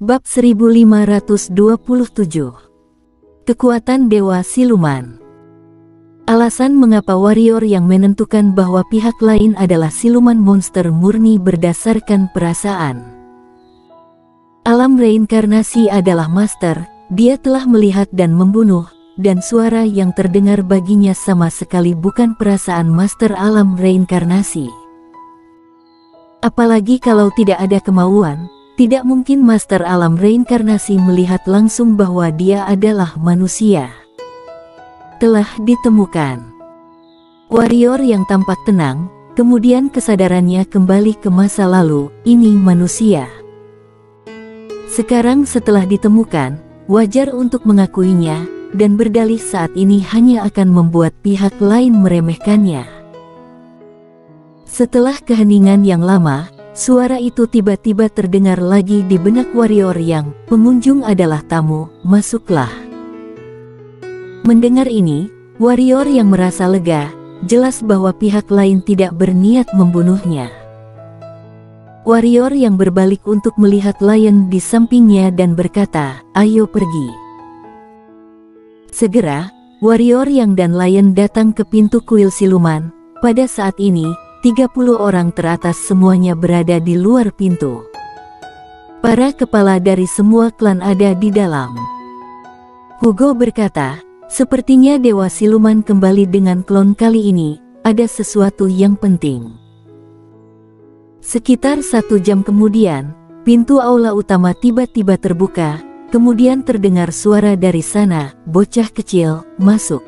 Bab 1527. Kekuatan Dewa Siluman. Alasan mengapa warrior yang menentukan bahwa pihak lain adalah siluman monster murni berdasarkan perasaan. Alam reinkarnasi adalah master, dia telah melihat dan membunuh, dan suara yang terdengar baginya sama sekali bukan perasaan master alam reinkarnasi. Apalagi kalau tidak ada kemauan, tidak mungkin master alam reinkarnasi melihat langsung bahwa dia adalah manusia. Telah ditemukan. Warrior yang tampak tenang, kemudian kesadarannya kembali ke masa lalu, ini manusia. Sekarang setelah ditemukan, wajar untuk mengakuinya, dan berdalih saat ini hanya akan membuat pihak lain meremehkannya. Setelah keheningan yang lama, suara itu tiba-tiba terdengar lagi di benak warrior yang, pengunjung adalah tamu, masuklah. Mendengar ini, warrior yang merasa lega, jelas bahwa pihak lain tidak berniat membunuhnya. Warrior yang berbalik untuk melihat Lion di sampingnya dan berkata, ayo pergi. Segera, warrior yang dan Lion datang ke pintu kuil siluman. Pada saat ini, 30 orang teratas semuanya berada di luar pintu. Para kepala dari semua klan ada di dalam. Hugo berkata, sepertinya Dewa Siluman kembali dengan klon kali ini, ada sesuatu yang penting. Sekitar 1 jam kemudian, pintu aula utama tiba-tiba terbuka, kemudian terdengar suara dari sana, bocah kecil, masuk.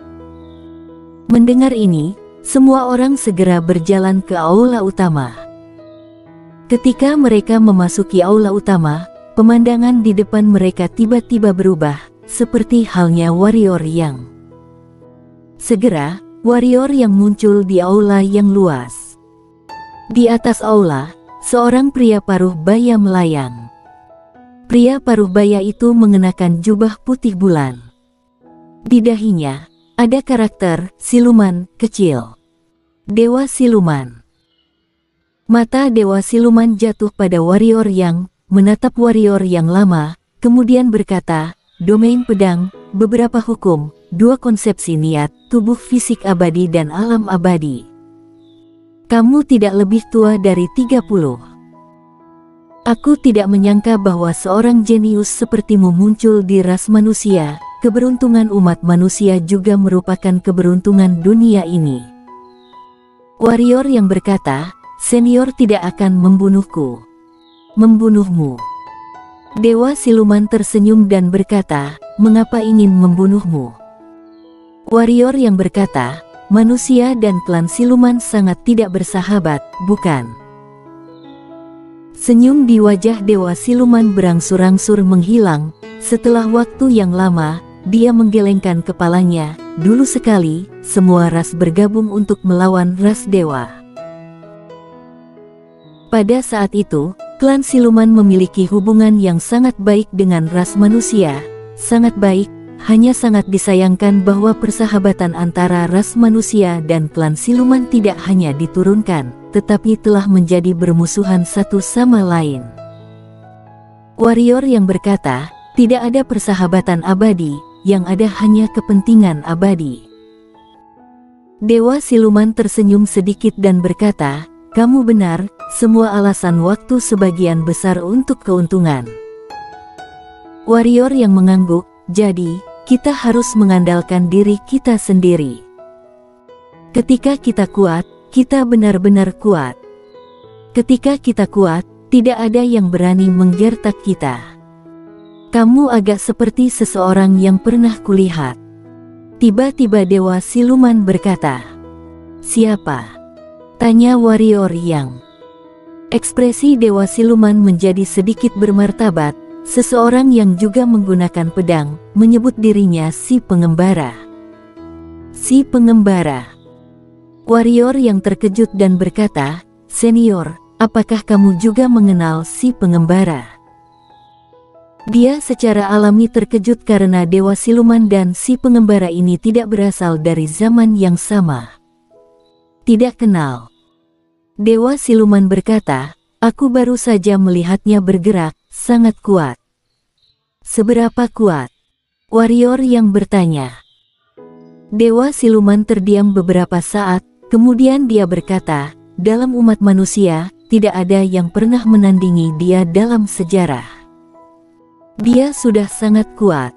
Mendengar ini, semua orang segera berjalan ke aula utama. Ketika mereka memasuki aula utama, pemandangan di depan mereka tiba-tiba berubah, seperti halnya warrior yang. Segera, warrior yang muncul di aula yang luas. Di atas aula, seorang pria paruh baya melayang. Pria paruh baya itu mengenakan jubah putih bulan. Di dahinya, ada karakter siluman kecil. Dewa Siluman. Mata Dewa Siluman jatuh pada warrior yang menatap warrior yang lama, kemudian berkata, domain pedang, beberapa hukum, 2 konsepsi niat, tubuh fisik abadi dan alam abadi. Kamu tidak lebih tua dari 30. Aku tidak menyangka bahwa seorang jenius sepertimu muncul di ras manusia. Keberuntungan umat manusia juga merupakan keberuntungan dunia ini. Warrior yang berkata, senior tidak akan membunuhku. Membunuhmu. Dewa Siluman tersenyum dan berkata, mengapa ingin membunuhmu? Warrior yang berkata, manusia dan klan siluman sangat tidak bersahabat, bukan? Senyum di wajah Dewa Siluman berangsur-angsur menghilang. Setelah waktu yang lama, dia menggelengkan kepalanya. Dulu sekali, semua ras bergabung untuk melawan ras dewa. Pada saat itu, klan siluman memiliki hubungan yang sangat baik dengan ras manusia. Sangat baik, hanya sangat disayangkan bahwa persahabatan antara ras manusia dan klan siluman tidak hanya diturunkan, tetapi telah menjadi bermusuhan satu sama lain. Warrior yang berkata, tidak ada persahabatan abadi, yang ada hanya kepentingan abadi. Dewa Siluman tersenyum sedikit dan berkata, kamu benar, semua alasan waktu sebagian besar untuk keuntungan. Warrior yang mengangguk, jadi, kita harus mengandalkan diri kita sendiri. Ketika kita kuat, kita benar-benar kuat. Ketika kita kuat, tidak ada yang berani menggertak kita. Kamu agak seperti seseorang yang pernah kulihat. Tiba-tiba Dewa Siluman berkata, siapa? Tanya warrior yang. Ekspresi Dewa Siluman menjadi sedikit bermartabat. Seseorang yang juga menggunakan pedang, menyebut dirinya si pengembara. Si pengembara. Warrior yang terkejut dan berkata, senior, apakah kamu juga mengenal si pengembara? Dia secara alami terkejut karena Dewa Siluman dan si pengembara ini tidak berasal dari zaman yang sama. Tidak kenal. Dewa Siluman berkata, aku baru saja melihatnya bergerak, sangat kuat. Seberapa kuat? Warrior yang bertanya. Dewa siluman terdiam beberapa saat, kemudian dia berkata, dalam umat manusia, tidak ada yang pernah menandingi dia dalam sejarah. Dia sudah sangat kuat.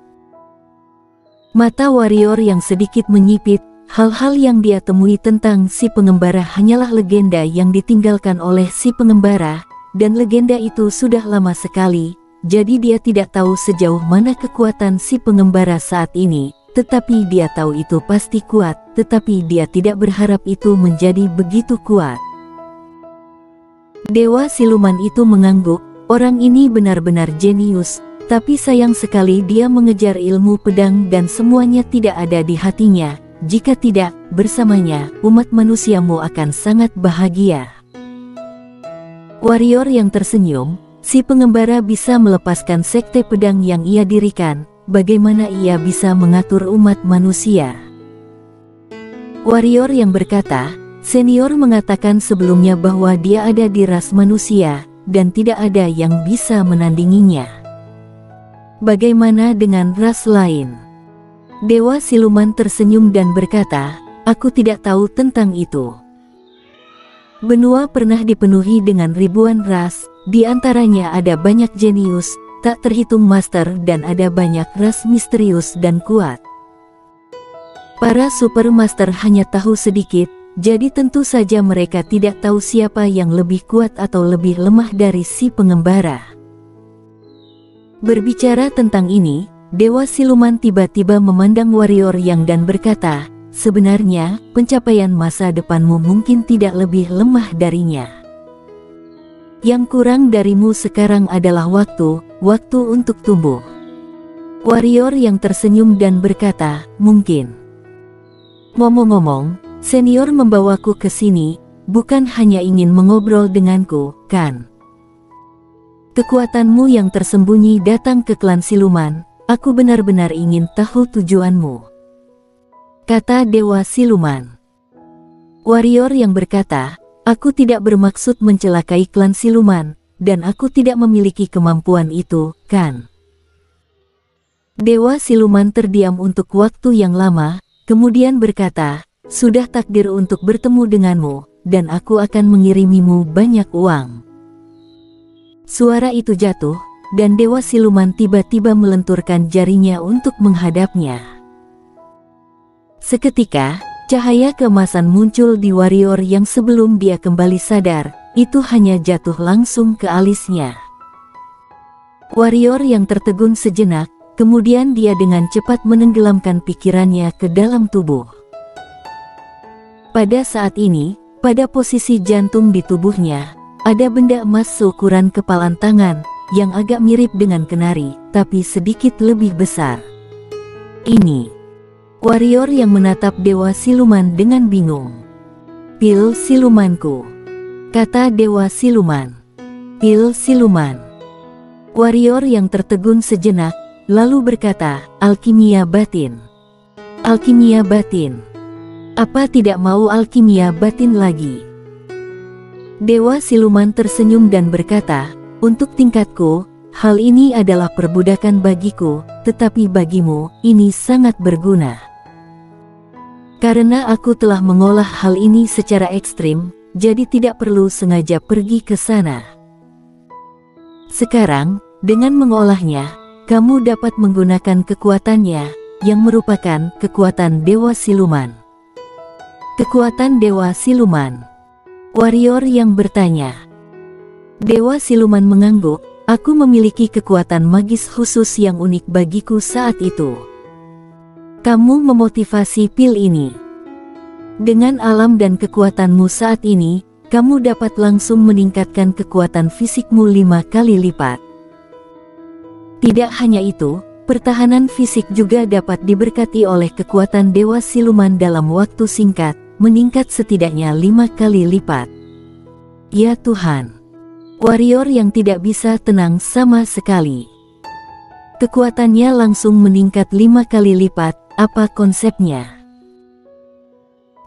Mata warrior yang sedikit menyipit, hal-hal yang dia temui tentang si pengembara hanyalah legenda yang ditinggalkan oleh si pengembara, dan legenda itu sudah lama sekali, jadi dia tidak tahu sejauh mana kekuatan si pengembara saat ini, tetapi dia tahu itu pasti kuat, tetapi dia tidak berharap itu menjadi begitu kuat. Dewa siluman itu mengangguk, orang ini benar-benar jenius, tapi sayang sekali dia mengejar ilmu pedang dan semuanya tidak ada di hatinya. Jika tidak, bersamanya, umat manusiamu akan sangat bahagia. Warrior yang tersenyum, si pengembara bisa melepaskan sekte pedang yang ia dirikan, bagaimana ia bisa mengatur umat manusia? Warrior yang berkata, senior mengatakan sebelumnya bahwa dia ada di ras manusia, dan tidak ada yang bisa menandinginya. Bagaimana dengan ras lain? Dewa siluman tersenyum dan berkata, aku tidak tahu tentang itu. Benua pernah dipenuhi dengan ribuan ras, di antaranya ada banyak jenius, tak terhitung master dan ada banyak ras misterius dan kuat. Para supermaster hanya tahu sedikit, jadi tentu saja mereka tidak tahu siapa yang lebih kuat atau lebih lemah dari si pengembara. Berbicara tentang ini, Dewa Siluman tiba-tiba memandang warrior yang dan berkata, sebenarnya, pencapaian masa depanmu mungkin tidak lebih lemah darinya. Yang kurang darimu sekarang adalah waktu untuk tumbuh. Warrior yang tersenyum dan berkata, mungkin. Ngomong-ngomong, senior membawaku ke sini, bukan hanya ingin mengobrol denganku, kan? Kekuatanmu yang tersembunyi datang ke klan siluman, aku benar-benar ingin tahu tujuanmu. Kata Dewa Siluman. Warrior yang berkata, aku tidak bermaksud mencelakai klan siluman, dan aku tidak memiliki kemampuan itu, kan? Dewa Siluman terdiam untuk waktu yang lama, kemudian berkata, sudah takdir untuk bertemu denganmu, dan aku akan mengirimimu banyak uang. Suara itu jatuh, dan Dewa Siluman tiba-tiba melenturkan jarinya untuk menghadapnya. Seketika, cahaya keemasan muncul di warrior yang sebelum dia kembali sadar, itu hanya jatuh langsung ke alisnya. Warrior yang tertegun sejenak, kemudian dia dengan cepat menenggelamkan pikirannya ke dalam tubuh. Pada saat ini, pada posisi jantung di tubuhnya, ada benda emas seukuran kepalan tangan, yang agak mirip dengan kenari, tapi sedikit lebih besar. Ini. Warrior yang menatap Dewa Siluman dengan bingung. Pil silumanku. Kata Dewa Siluman. Pil siluman. Warrior yang tertegun sejenak, lalu berkata, alkimia batin. Alkimia batin. Apa tidak mau alkimia batin lagi? Dewa Siluman tersenyum dan berkata, untuk tingkatku, hal ini adalah perbudakan bagiku, tetapi bagimu, ini sangat berguna. Karena aku telah mengolah hal ini secara ekstrim, jadi tidak perlu sengaja pergi ke sana. Sekarang, dengan mengolahnya, kamu dapat menggunakan kekuatannya, yang merupakan kekuatan Dewa Siluman. Kekuatan Dewa Siluman. Warrior yang bertanya. Dewa Siluman mengangguk, aku memiliki kekuatan magis khusus yang unik bagiku saat itu. Kamu memotivasi pil ini. Dengan alam dan kekuatanmu saat ini, kamu dapat langsung meningkatkan kekuatan fisikmu 5 kali lipat. Tidak hanya itu, pertahanan fisik juga dapat diberkati oleh kekuatan Dewa Siluman dalam waktu singkat, meningkat setidaknya 5 kali lipat. Ya Tuhan. Warrior yang tidak bisa tenang sama sekali. Kekuatannya langsung meningkat 5 kali lipat, apa konsepnya?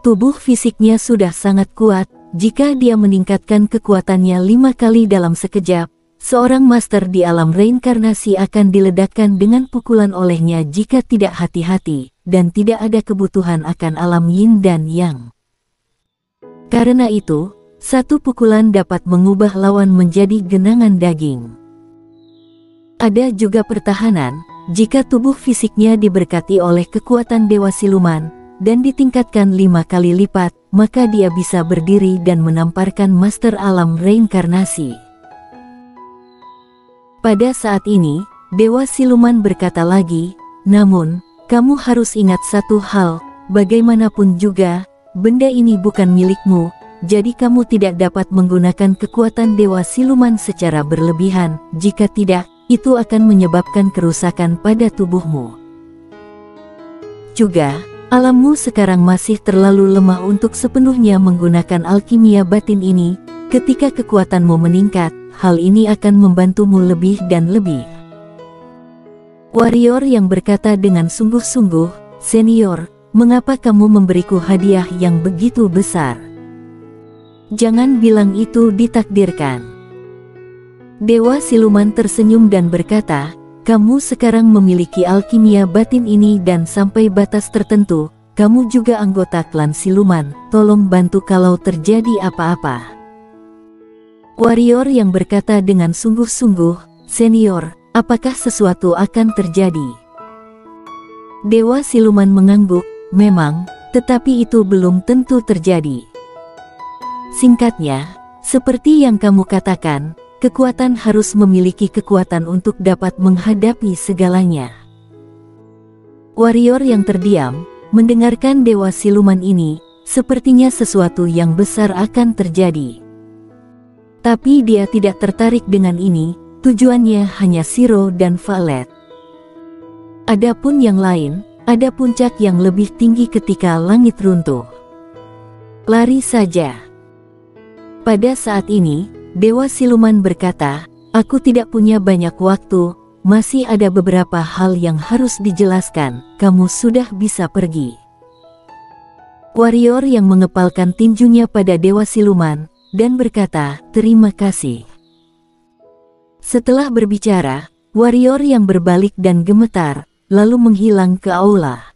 Tubuh fisiknya sudah sangat kuat, jika dia meningkatkan kekuatannya 5 kali dalam sekejap, seorang master di alam reinkarnasi akan diledakkan dengan pukulan olehnya jika tidak hati-hati, dan tidak ada kebutuhan akan alam yin dan yang. Karena itu, satu pukulan dapat mengubah lawan menjadi genangan daging. Ada juga pertahanan, jika tubuh fisiknya diberkati oleh kekuatan Dewa Siluman, dan ditingkatkan 5 kali lipat, maka dia bisa berdiri dan menamparkan master alam reinkarnasi. Pada saat ini, Dewa Siluman berkata lagi, namun, kamu harus ingat satu hal, bagaimanapun juga, benda ini bukan milikmu, jadi kamu tidak dapat menggunakan kekuatan Dewa Siluman secara berlebihan, jika tidak, itu akan menyebabkan kerusakan pada tubuhmu. Juga, alammu sekarang masih terlalu lemah untuk sepenuhnya menggunakan alkimia batin ini. Ketika kekuatanmu meningkat, hal ini akan membantumu lebih dan lebih. Warrior yang berkata dengan sungguh-sungguh, "Senior, mengapa kamu memberiku hadiah yang begitu besar? Jangan bilang itu ditakdirkan." Dewa Siluman tersenyum dan berkata, "Kamu sekarang memiliki alkimia batin ini dan sampai batas tertentu, kamu juga anggota klan Siluman, tolong bantu kalau terjadi apa-apa." Warrior yang berkata dengan sungguh-sungguh, "Senior, apakah sesuatu akan terjadi?" Dewa Siluman mengangguk, "Memang, tetapi itu belum tentu terjadi. Singkatnya, seperti yang kamu katakan, kekuatan harus memiliki kekuatan untuk dapat menghadapi segalanya." Warrior yang terdiam, mendengarkan Dewa Siluman ini, sepertinya sesuatu yang besar akan terjadi. Tapi dia tidak tertarik dengan ini, tujuannya hanya Shiro dan Valet. Adapun yang lain, ada puncak yang lebih tinggi ketika langit runtuh. Lari saja. Pada saat ini, Dewa Siluman berkata, "Aku tidak punya banyak waktu, masih ada beberapa hal yang harus dijelaskan, kamu sudah bisa pergi." Warrior yang mengepalkan tinjunya pada Dewa Siluman, dan berkata, "Terima kasih." Setelah berbicara, warrior yang berbalik dan gemetar, lalu menghilang ke aula.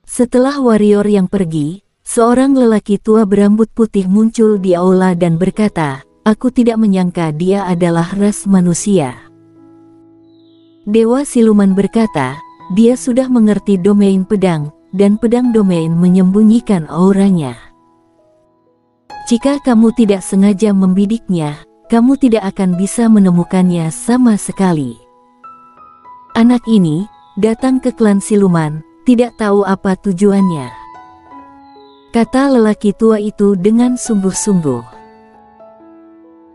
Setelah warrior yang pergi, seorang lelaki tua berambut putih muncul di aula dan berkata, "Aku tidak menyangka dia adalah ras manusia." Dewa Siluman berkata, "Dia sudah mengerti domain pedang, dan pedang domain menyembunyikan auranya. Jika kamu tidak sengaja membidiknya, kamu tidak akan bisa menemukannya sama sekali." Anak ini datang ke klan Siluman, tidak tahu apa tujuannya, kata lelaki tua itu dengan sungguh-sungguh.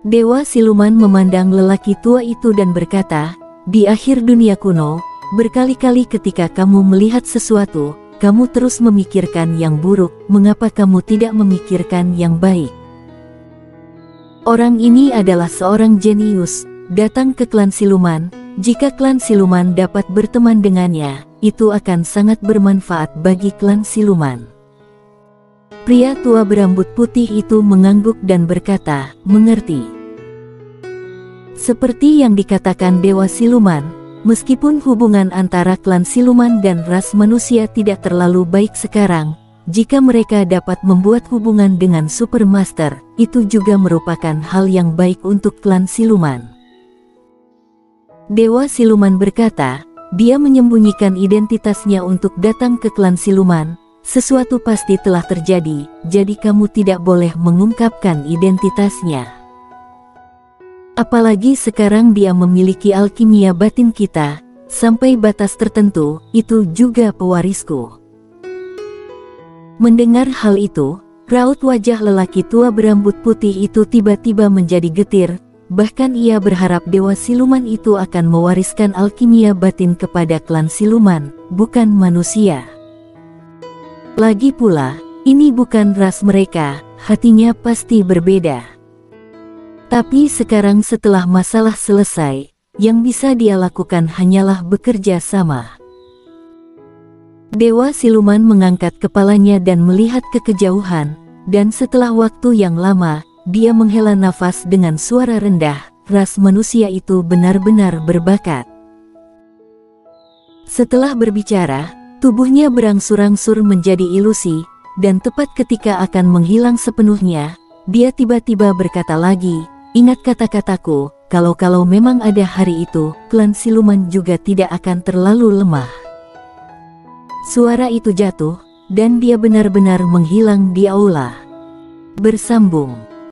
Dewa Siluman memandang lelaki tua itu dan berkata, "Di akhir dunia kuno, berkali-kali ketika kamu melihat sesuatu, kamu terus memikirkan yang buruk, mengapa kamu tidak memikirkan yang baik?" Orang ini adalah seorang jenius, datang ke klan Siluman. Jika klan Siluman dapat berteman dengannya, itu akan sangat bermanfaat bagi klan Siluman. Pria tua berambut putih itu mengangguk dan berkata, "Mengerti." Seperti yang dikatakan Dewa Siluman, meskipun hubungan antara klan Siluman dan ras manusia tidak terlalu baik sekarang, jika mereka dapat membuat hubungan dengan Supermaster, itu juga merupakan hal yang baik untuk klan Siluman. Dewa Siluman berkata, dia menyembunyikan identitasnya untuk datang ke klan Siluman. Sesuatu pasti telah terjadi, jadi kamu tidak boleh mengungkapkan identitasnya. Apalagi sekarang dia memiliki alkimia batin kita, sampai batas tertentu, itu juga pewarisku. Mendengar hal itu, raut wajah lelaki tua berambut putih itu tiba-tiba menjadi getir, bahkan ia berharap Dewa Siluman itu akan mewariskan alkimia batin kepada klan Siluman, bukan manusia. Lagi pula, ini bukan ras mereka, hatinya pasti berbeda. Tapi sekarang setelah masalah selesai, yang bisa dia lakukan hanyalah bekerja sama. Dewa Siluman mengangkat kepalanya dan melihat ke kejauhan, dan setelah waktu yang lama, dia menghela nafas dengan suara rendah, ras manusia itu benar-benar berbakat. Setelah berbicara, tubuhnya berangsur-angsur menjadi ilusi, dan tepat ketika akan menghilang sepenuhnya, dia tiba-tiba berkata lagi, "Ingat kata-kataku, kalau memang ada hari itu, klan siluman juga tidak akan terlalu lemah." Suara itu jatuh, dan dia benar-benar menghilang di aula. Bersambung.